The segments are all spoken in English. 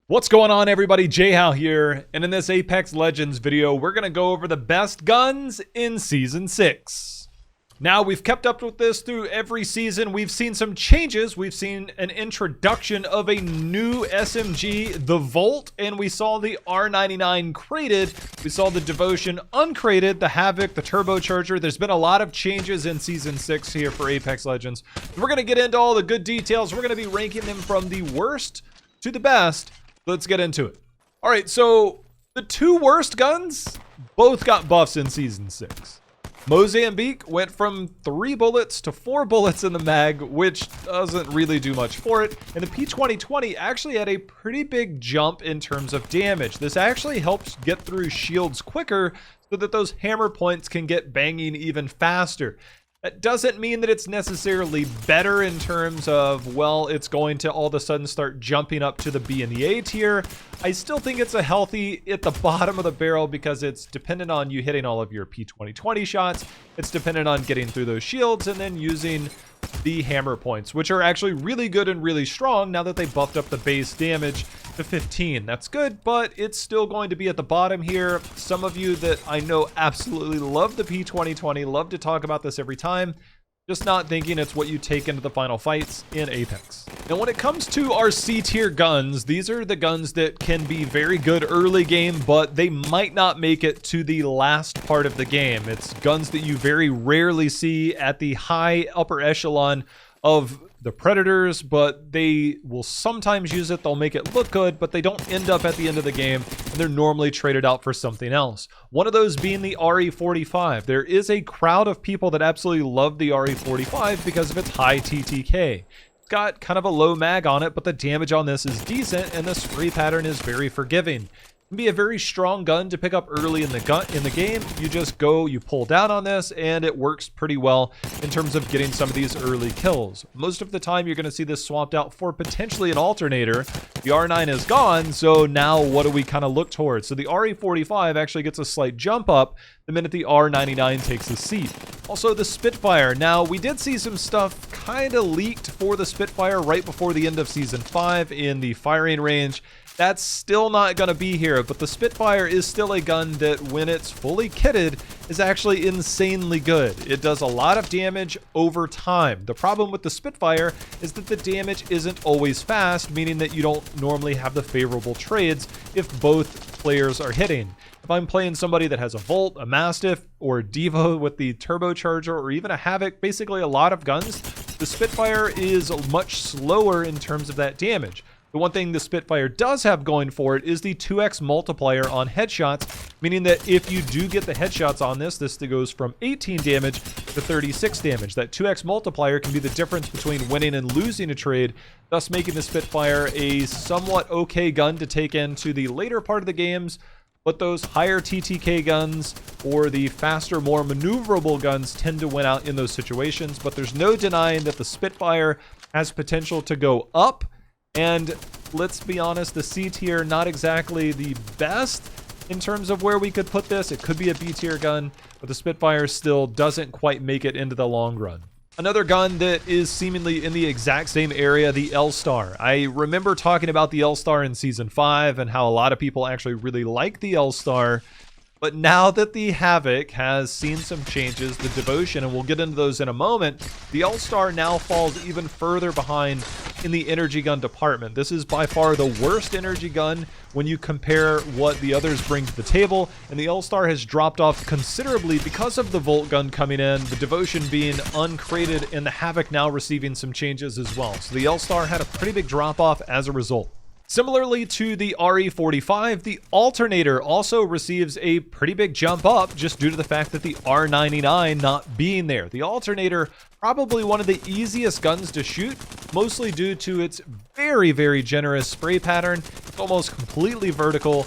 What's going on, everybody? JHow here, and in this Apex Legends video, we're going to go over the best guns in Season 6. Now, we've kept up with this through every season. We've seen some changes. We've seen an introduction of a new SMG, the Volt, and we saw the R99 crated. We saw the Devotion uncrated, the Havoc, the Turbocharger. There's been a lot of changes in Season 6 here for Apex Legends. We're going to get into all the good details. We're going to be ranking them from the worst to the best. Let's get into it. All right, so the two worst guns both got buffs in Season 6. Mozambique went from 3 bullets to 4 bullets in the mag, which doesn't really do much for it. And the P2020 actually had a pretty big jump in terms of damage. This actually helps get through shields quicker so that those hammer points can get banging even faster. That doesn't mean that it's necessarily better in terms of, well, it's going to all of a sudden start jumping up to the B and the A tier. I still think it's a healthy at the bottom of the barrel because it's dependent on you hitting all of your P2020 shots. It's dependent on getting through those shields and then using the hammer points, which are actually really good and really strong now that they buffed up the base damage to 15. That's good, but it's still going to be at the bottom here. Some of you that I know absolutely love the P2020, love to talk about this every time, just not thinking it's what you take into the final fights in Apex. Now, when it comes to our C tier guns, these are the guns that can be very good early game, but they might not make it to the last part of the game. It's guns that you very rarely see at the high upper echelon of the Predators, but they will sometimes use it. They'll make it look good, but they don't end up at the end of the game, and they're normally traded out for something else. One of those being the RE45. There is a crowd of people that absolutely love the RE45 because of its high TTK. It's got kind of a low mag on it, but the damage on this is decent, and the spray pattern is very forgiving. It can be a very strong gun to pick up early in the game. You just go, you pull down on this, and it works pretty well in terms of getting some of these early kills. Most of the time, you're going to see this swapped out for potentially an Alternator. The R9 is gone, so now what do we kind of look towards? So the RE45 actually gets a slight jump up the minute the R99 takes a seat. Also, the Spitfire. Now, we did see some stuff kind of leaked for the Spitfire right before the end of Season 5 in the firing range. That's still not going to be here, but the Spitfire is still a gun that, when it's fully kitted, is actually insanely good. It does a lot of damage over time. The problem with the Spitfire is that the damage isn't always fast, meaning that you don't normally have the favorable trades if both players are hitting. If I'm playing somebody that has a Volt, a Mastiff, or a Devo with the Turbocharger, or even a Havoc, basically a lot of guns, the Spitfire is much slower in terms of that damage. The one thing the Spitfire does have going for it is the 2x multiplier on headshots, meaning that if you do get the headshots on this goes from 18 damage to 36 damage. That 2x multiplier can be the difference between winning and losing a trade, thus making the Spitfire a somewhat okay gun to take into the later part of the games. But those higher TTK guns or the faster, more maneuverable guns tend to win out in those situations. But there's no denying that the Spitfire has potential to go up. And let's be honest, the C tier, not exactly the best in terms of where we could put this. It could be a B tier gun, but the Spitfire still doesn't quite make it into the long run. Another gun that is seemingly in the exact same area, the LStar. I remember talking about the LStar in Season 5 and how a lot of people actually really like the LStar. But now that the Havoc has seen some changes, the Devotion, and we'll get into those in a moment, the LStar now falls even further behind in the energy gun department. This is by far the worst energy gun when you compare what the others bring to the table, and the LStar has dropped off considerably because of the Volt gun coming in, the Devotion being uncrated, and the Havoc now receiving some changes as well. So the LStar had a pretty big drop off as a result. Similarly to the RE45, the Alternator also receives a pretty big jump up just due to the fact that the R99 not being there. The Alternator, probably one of the easiest guns to shoot, mostly due to its very, very generous spray pattern. It's almost completely vertical.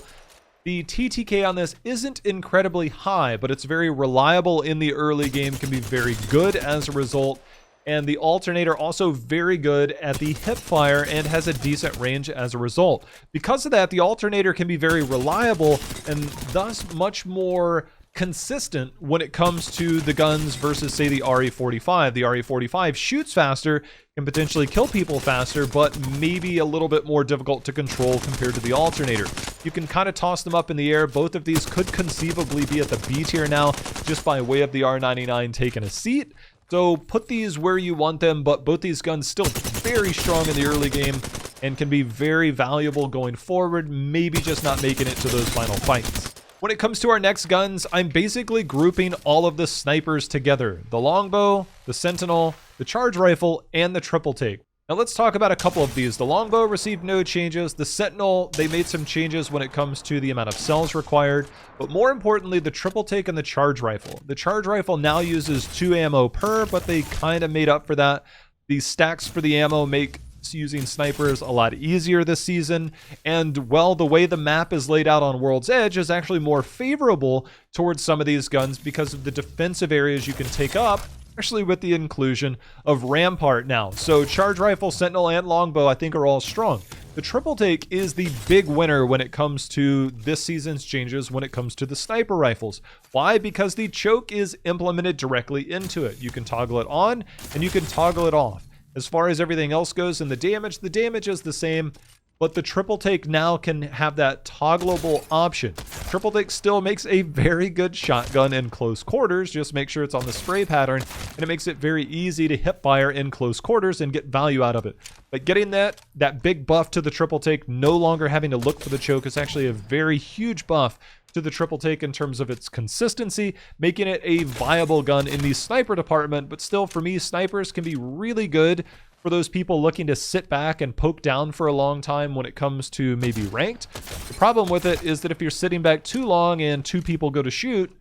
The TTK on this isn't incredibly high, but it's very reliable in the early game, can be very good as a result. And the Alternator also very good at the hip fire and has a decent range as a result. Because of that, the Alternator can be very reliable and thus much more consistent when it comes to the guns versus, say, the RE45. The RE45 shoots faster, can potentially kill people faster, but maybe a little bit more difficult to control compared to the Alternator. You can kind of toss them up in the air. Both of these could conceivably be at the B tier now, just by way of the R99 taking a seat. So put these where you want them, but both these guns still very strong in the early game and can be very valuable going forward, maybe just not making it to those final fights. When it comes to our next guns, I'm basically grouping all of the snipers together. The longbow, the sentinel, the charge rifle, and the triple take. Now let's talk about a couple of these. The longbow received no changes. The sentinel, they made some changes when it comes to the amount of cells required. But more importantly, the triple take and the charge rifle. The charge rifle now uses 2 ammo per, but they kind of made up for that. These stacks for the ammo make using snipers a lot easier this season, and well, the way the map is laid out on World's Edge is actually more favorable towards some of these guns because of the defensive areas you can take up, especially with the inclusion of Rampart now. So charge rifle, sentinel, and longbow I think are all strong. The triple take is the big winner when it comes to this season's changes when it comes to the sniper rifles. Why? Because the choke is implemented directly into it. You can toggle it on and you can toggle it off. As far as everything else goes and the damage is the same, but the triple take now can have that toggleable option. Triple take still makes a very good shotgun in close quarters. Just make sure it's on the spray pattern, and it makes it very easy to hip fire in close quarters and get value out of it. But getting that big buff to the triple take, no longer having to look for the choke, is actually a very huge buff to the triple take in terms of its consistency, making it a viable gun in the sniper department. But still, for me, snipers can be really good for those people looking to sit back and poke down for a long time when it comes to maybe ranked. The problem with it is that if you're sitting back too long and 2 people go to shoot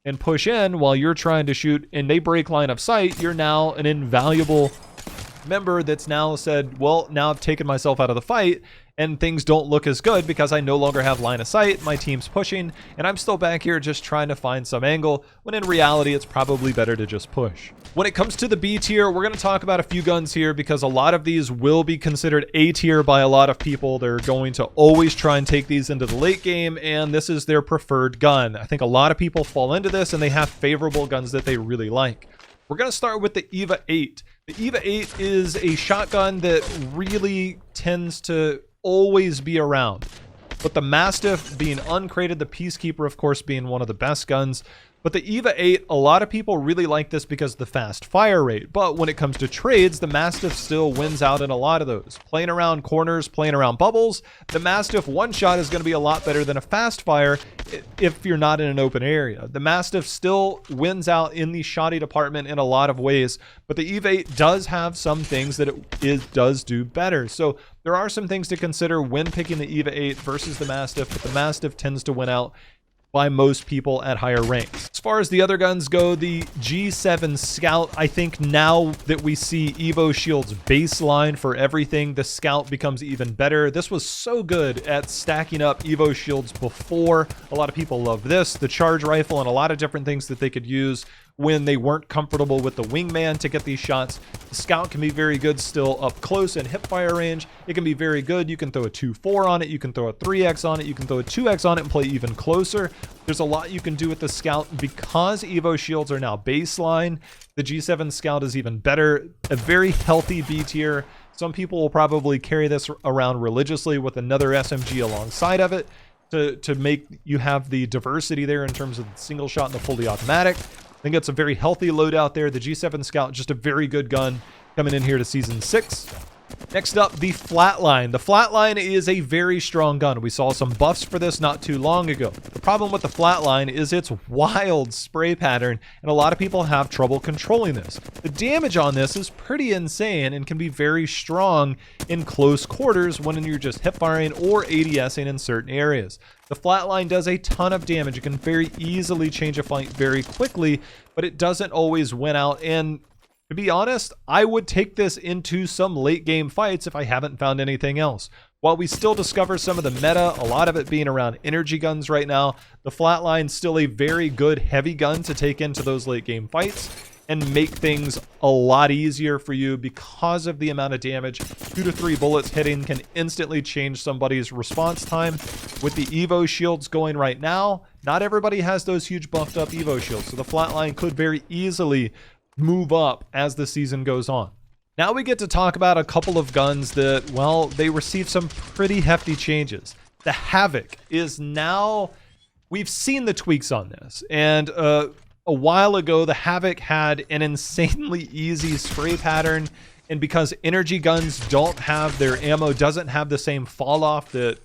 and push in while you're trying to shoot and they break line of sight, you're now an invaluable member that's now said, well, now I've taken myself out of the fight and things don't look as good because I no longer have line of sight, my team's pushing, and I'm still back here just trying to find some angle, when in reality it's probably better to just push. When it comes to the B tier, we're going to talk about a few guns here because a lot of these will be considered A tier by a lot of people. They're going to always try and take these into the late game, and this is their preferred gun. I think a lot of people fall into this and they have favorable guns that they really like. We're going to start with the EVA 8. The EVA 8 is a shotgun that really tends to always be around. But the Mastiff being uncrated, the Peacekeeper, of course, being one of the best guns. But the EVA 8, a lot of people really like this because of the fast fire rate. But when it comes to trades, the Mastiff still wins out in a lot of those. Playing around corners, playing around bubbles, the Mastiff one shot is going to be a lot better than a fast fire if you're not in an open area. The Mastiff still wins out in the shoddy department in a lot of ways, but the EVA 8 does have some things that it does do better. So there are some things to consider when picking the EVA 8 versus the Mastiff, but the Mastiff tends to win out by most people at higher ranks. As far as the other guns go, the G7 Scout, I think now that we see Evo Shield's baseline for everything, the Scout becomes even better. This was so good at stacking up Evo Shields before. A lot of people love this, the charge rifle, and a lot of different things that they could use when they weren't comfortable with the Wingman to get these shots. The Scout can be very good still up close and hip fire range. It can be very good. You can throw a 2-4 on it. You can throw a 3x on it. You can throw a 2x on it and play even closer. There's a lot you can do with the Scout. Because Evo Shields are now baseline, the G7 Scout is even better. A very healthy B tier. Some people will probably carry this around religiously with another SMG alongside of it to make you have the diversity there in terms of the single shot and the fully automatic. I think it's a very healthy loadout there. The G7 Scout, just a very good gun coming in here to Season 6. Next up, the Flatline. The Flatline is a very strong gun. We saw some buffs for this not too long ago. The problem with the Flatline is its wild spray pattern, and a lot of people have trouble controlling this. The damage on this is pretty insane and can be very strong in close quarters when you're just hip firing or ADSing in certain areas. The Flatline does a ton of damage. It can very easily change a fight very quickly, but it doesn't always win out. And to be honest, I would take this into some late game fights if I haven't found anything else. While we still discover some of the meta, a lot of it being around energy guns right now, the Flatline's still a very good heavy gun to take into those late game fights. and make things a lot easier for you because of the amount of damage. 2 to 3 bullets hitting can instantly change somebody's response time. With the Evo shields going right now, not everybody has those huge buffed up Evo shields, so the Flatline could very easily move up as the season goes on. Now we get to talk about a couple of guns that, well, they received some pretty hefty changes. The Havoc is now, we've seen the tweaks on this, and a while ago, the Havoc had an insanely easy spray pattern, and because energy guns don't have, their ammo doesn't have the same fall off that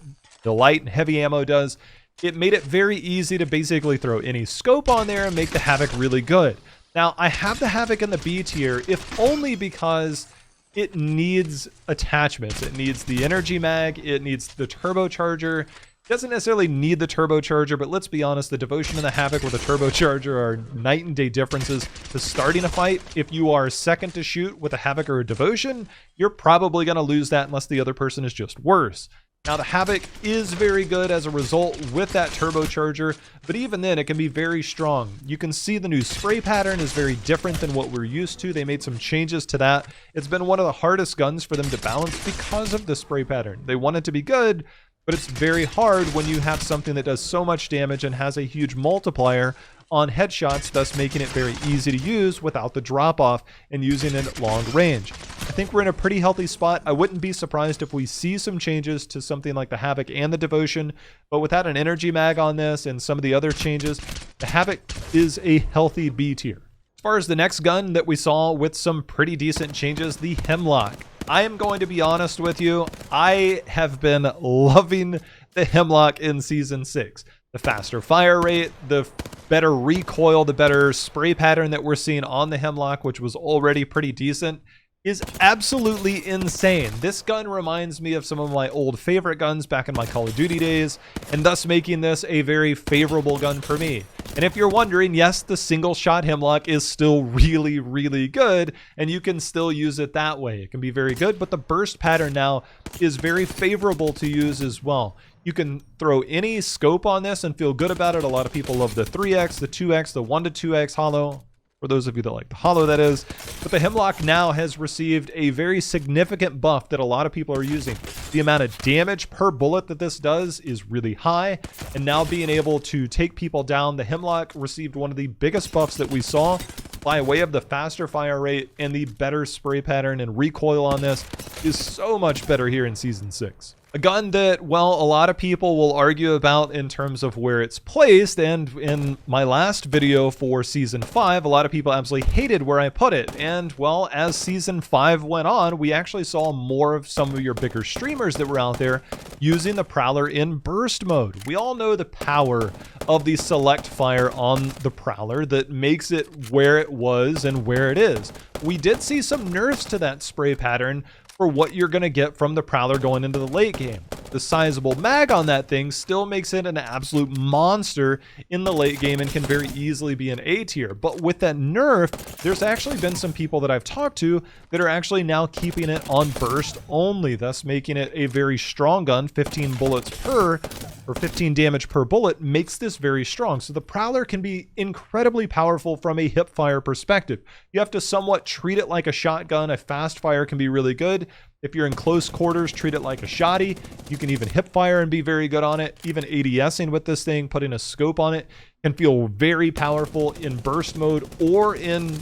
the light and heavy ammo does, it made it very easy to basically throw any scope on there and make the Havoc really good. Now, I have the Havoc in the B tier, if only because it needs attachments. It needs the energy mag, it needs the turbocharger. Doesn't necessarily need the turbocharger, but let's be honest, the Devotion and the Havoc with a turbocharger are night and day differences to starting a fight. If you are second to shoot with a Havoc or a Devotion, you're probably going to lose that unless the other person is just worse. Now, the Havoc is very good as a result with that turbocharger, but even then, it can be very strong. You can see the new spray pattern is very different than what we're used to. They made some changes to that. It's been one of the hardest guns for them to balance because of the spray pattern. They want it to be good, but it's very hard when you have something that does so much damage and has a huge multiplier on headshots, thus making it very easy to use without the drop-off and using it at long range. I think we're in a pretty healthy spot. I wouldn't be surprised if we see some changes to something like the Havoc and the Devotion, but without an energy mag on this and some of the other changes, the Havoc is a healthy B tier. As far as the next gun that we saw with some pretty decent changes, the Hemlock. I am going to be honest with you, I have been loving the Hemlock in Season 6. The faster fire rate, the better recoil, the better spray pattern that we're seeing on the Hemlock, which was already pretty decent, is absolutely insane. This gun reminds me of some of my old favorite guns back in my Call of Duty days, and thus making this a very favorable gun for me. And if you're wondering, yes, the single shot Hemlock is still really, really good, and you can still use it that way. It can be very good, but the burst pattern now is very favorable to use as well. You can throw any scope on this and feel good about it. A lot of people love the 3x, the 2x, the 1 to 2x holo. For those of you that like the holo, that is. But the Hemlock now has received a very significant buff that a lot of people are using. The amount of damage per bullet that this does is really high, and now being able to take people down, the Hemlock received one of the biggest buffs that we saw by way of the faster fire rate, and the better spray pattern and recoil on this is so much better here in Season 6. A gun that, well, a lot of people will argue about in terms of where it's placed, and in my last video for Season 5, a lot of people absolutely hated where I put it. And, well, as Season 5 went on, we actually saw more of some of your bigger streamers that were out there using the Prowler in burst mode. We all know the power of the select fire on the Prowler that makes it where it was and where it is. We did see some nerfs to that spray pattern for what you're going to get from the Prowler going into the late game. The sizable mag on that thing still makes it an absolute monster in the late game and can very easily be an A tier. But with that nerf, there's actually been some people that I've talked to that are actually now keeping it on burst only, thus making it a very strong gun. 15 bullets per, or 15 damage per bullet makes this very strong. So the Prowler can be incredibly powerful from a hip fire perspective. You have to somewhat treat it like a shotgun. A fast fire can be really good. If you're in close quarters, treat it like a shotty. You can even hip fire and be very good on it. Even ADSing with this thing, putting a scope on it, can feel very powerful in burst mode or in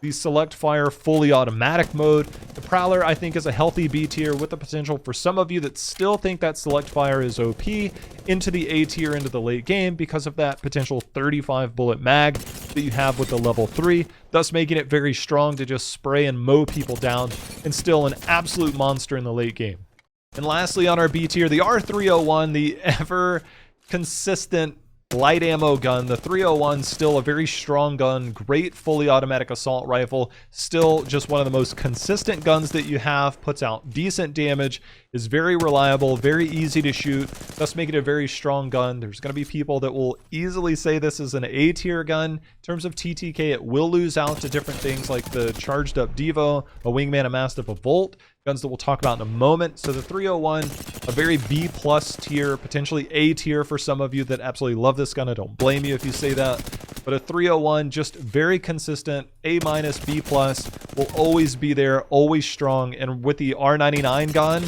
the select fire fully automatic mode. The Prowler, I think, is a healthy B tier with the potential for some of you that still think that select fire is OP into the A tier into the late game because of that potential 35 bullet mag that you have with the level 3, thus making it very strong to just spray and mow people down and still an absolute monster in the late game. And lastly, on our B tier, the R301, the ever consistent light ammo gun. The 301, still a very strong gun, great fully automatic assault rifle, still just one of the most consistent guns that you have, puts out decent damage, is very reliable, very easy to shoot, thus making it a very strong gun. There's going to be people that will easily say this is an A tier gun. In terms of TTK, it will lose out to different things like the charged up Devo, a Wingman, a Mastiff, a Volt, guns that we'll talk about in a moment. So the 301, a very B plus tier, potentially A tier for some of you that absolutely love this gun. I don't blame you if you say that. But a 301, just very consistent, A-, B+, will always be there, always strong. And with the R99 gun,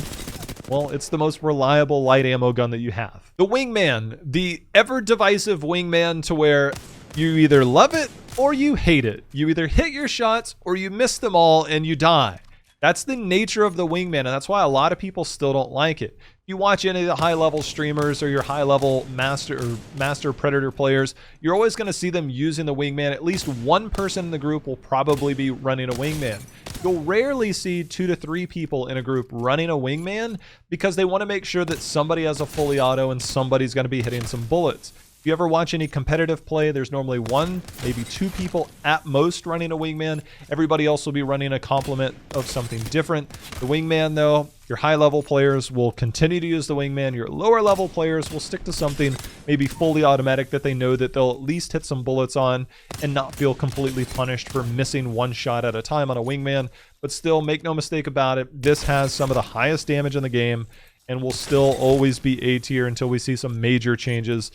well, it's the most reliable light ammo gun that you have. The Wingman, the ever-divisive Wingman, to where you either love it or you hate it. You either hit your shots or you miss them all and you die. That's the nature of the Wingman, and that's why a lot of people still don't like it. If you watch any of the high-level streamers or your high-level master predator players, you're always going to see them using the Wingman. At least one person in the group will probably be running a Wingman. You'll rarely see 2 to 3 people in a group running a Wingman because they want to make sure that somebody has a fully auto and somebody's going to be hitting some bullets. If you ever watch any competitive play, there's normally 1, maybe 2 people at most running a Wingman. Everybody else will be running a complement of something different. The Wingman, though, your high-level players will continue to use the Wingman. Your lower-level players will stick to something maybe fully automatic that they know that they'll at least hit some bullets on and not feel completely punished for missing 1 shot at a time on a Wingman. But still, make no mistake about it, this has some of the highest damage in the game and will still always be A tier until we see some major changes,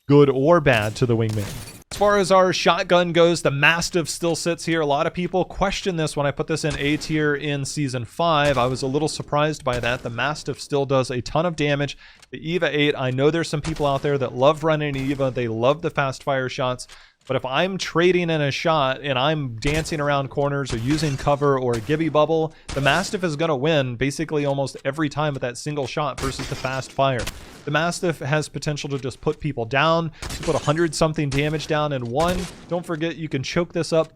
good or bad, to the Wingman. As far as our shotgun goes, the Mastiff still sits here. A lot of people question this when I put this in A tier in Season 5. I was a little surprised by that. The Mastiff still does a ton of damage. The EVA 8, I know there's some people out there that love running EVA. They love the fast fire shots. But if I'm trading in a shot and I'm dancing around corners or using cover or a Gibby bubble, the Mastiff is going to win basically almost every time with that single shot versus the fast fire. The Mastiff has potential to just put people down, to put 100-something damage down in one. Don't forget, you can choke this up.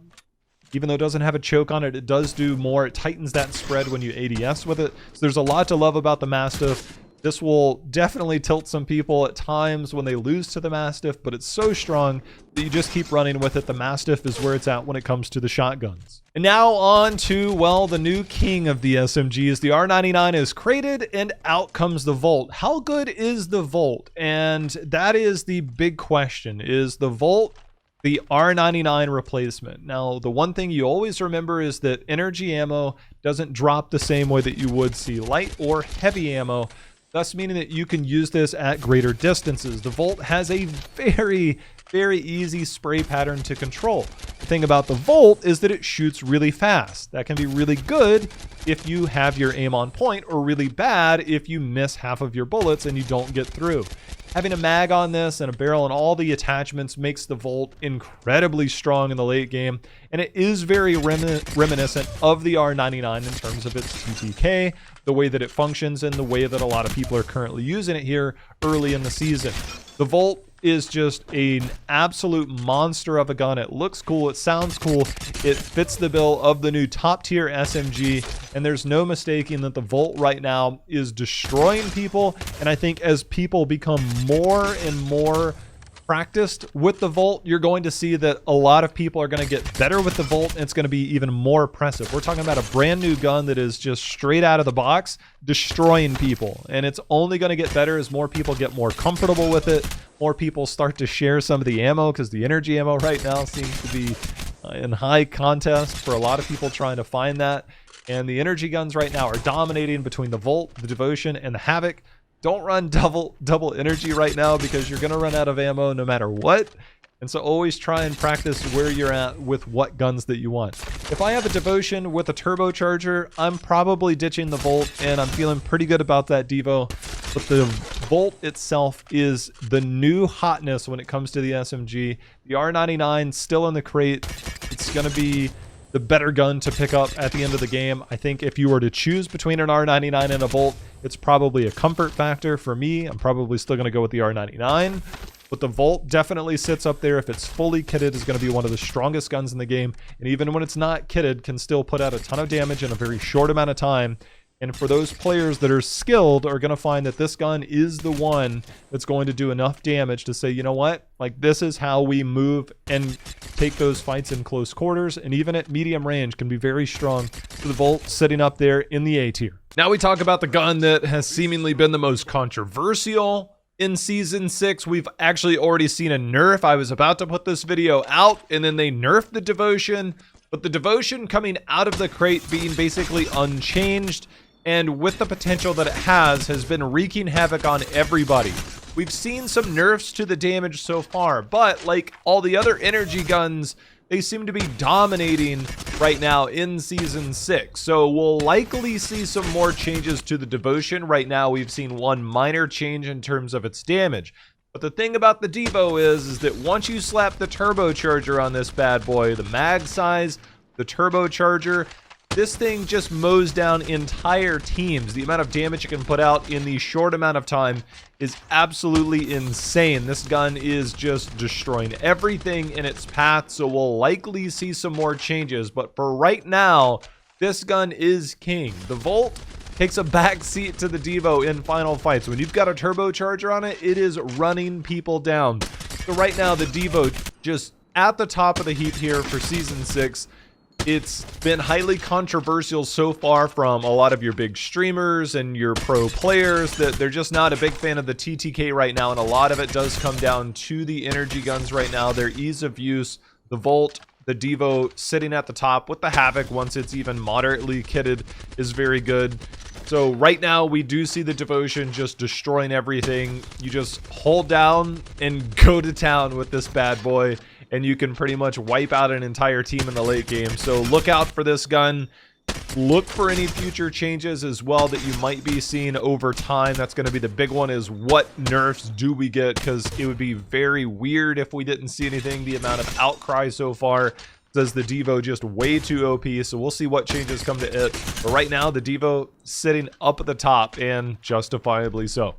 Even though it doesn't have a choke on it, it does do more. It tightens that spread when you ADS with it. So there's a lot to love about the Mastiff. This will definitely tilt some people at times when they lose to the Mastiff, but it's so strong that you just keep running with it. The Mastiff is where it's at when it comes to the shotguns. And now on to, well, the new king of the SMGs. The R99 is crated, and out comes the Volt. How good is the Volt? And that is the big question. Is the Volt the R99 replacement? Now, the one thing you always remember is that energy ammo doesn't drop the same way that you would see light or heavy ammo, thus meaning that you can use this at greater distances. The Volt has a very, very easy spray pattern to control. The thing about the Volt is that it shoots really fast. That can be really good if you have your aim on point, or really bad if you miss half of your bullets and you don't get through. Having a mag on this and a barrel and all the attachments makes the Volt incredibly strong in the late game, and it is very reminiscent of the R99 in terms of its TTK, the way that it functions, and the way that a lot of people are currently using it here early in the season. The Volt is just an absolute monster of a gun. It looks cool, it sounds cool, it fits the bill of the new top tier SMG, and there's no mistaking that the Volt right now is destroying people. And I think as people become more and more practiced with the Volt, you're going to see that a lot of people are going to get better with the Volt, and it's going to be even more impressive. We're talking about a brand new gun that is just straight out of the box destroying people, and it's only going to get better as more people get more comfortable with it. More people start to share some of the ammo, because the energy ammo right now seems to be in high contest for a lot of people trying to find that. And the energy guns right now are dominating between the Volt, the Devotion, and the Havoc. Don't run double energy right now, because you're going to run out of ammo no matter what. And so always try and practice where you're at with what guns that you want. If I have a Devotion with a turbocharger, I'm probably ditching the Volt, and I'm feeling pretty good about that Devo. But the Volt itself is the new hotness when it comes to the SMG. The R99 still in the crate. It's going to be the better gun to pick up at the end of the game. I think if you were to choose between an R99 and a Volt, it's probably a comfort factor. For me, I'm probably still going to go with the R99. But the Volt definitely sits up there. If it's fully kitted, is going to be one of the strongest guns in the game. And even when it's not kitted, can still put out a ton of damage in a very short amount of time. And for those players that are skilled, are going to find that this gun is the one that's going to do enough damage to say, you know what, like, this is how we move and take those fights in close quarters, and even at medium range can be very strong. So the Volt sitting up there in the A tier. Now we talk about the gun that has seemingly been the most controversial in Season 6. We've actually already seen a nerf. I was about to put this video out, and then they nerfed the Devotion. But the Devotion coming out of the crate being basically unchanged, and with the potential that it has been wreaking havoc on everybody. we've seen some nerfs to the damage so far, but like all the other energy guns, they seem to be dominating right now in Season 6. So we'll likely see some more changes to the Devotion. Right now, we've seen one minor change in terms of its damage. But the thing about the Devo is that once you slap the turbocharger on this bad boy, the mag size, the turbocharger, this thing just mows down entire teams. The amount of damage it can put out in the short amount of time is absolutely insane. This gun is just destroying everything in its path, so we'll likely see some more changes. But for right now, this gun is king. The Volt takes a back seat to the Devo in final fights. When you've got a turbocharger on it, it is running people down. So right now, the Devo just at the top of the heap here for Season 6. It's been highly controversial so far from a lot of your big streamers and your pro players that they're just not a big fan of the TTK right now, and a lot of it does come down to the energy guns right now, their ease of use. The Volt, the Devo sitting at the top with the Havoc once it's even moderately kitted is very good. So right now we do see the Devotion just destroying everything. You just hold down and go to town with this bad boy, and you can pretty much wipe out an entire team in the late game. So look out for this gun. Look for any future changes as well that you might be seeing over time. That's going to be the big one, is what nerfs do we get, because it would be very weird if we didn't see anything. The amount of outcry so far says the Devo just way too OP, so we'll see what changes come to it. But right now, the Devo sitting up at the top, and justifiably so.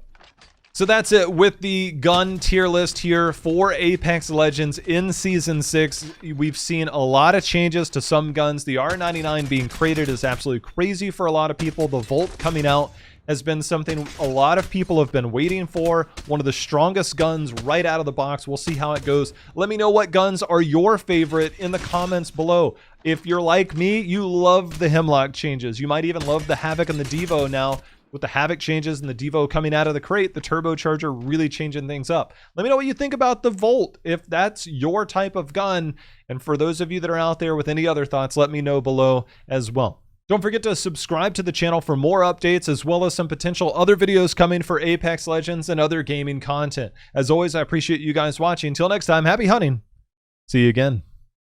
So that's it with the gun tier list here for Apex Legends in Season 6. We've seen a lot of changes to some guns. The R99 being created is absolutely crazy for a lot of people. The Volt coming out has been something a lot of people have been waiting for. One of the strongest guns right out of the box. We'll see how it goes. Let me know what guns are your favorite in the comments below. If you're like me, you love the Hemlock changes. You might even love the Havoc and the Devo now. With the Havoc changes and the Devo coming out of the crate, the turbocharger really changing things up. Let me know what you think about the Volt, if that's your type of gun. And for those of you that are out there with any other thoughts, let me know below as well. Don't forget to subscribe to the channel for more updates, as well as some potential other videos coming for Apex Legends and other gaming content. As always, I appreciate you guys watching. Until next time, happy hunting. See you again.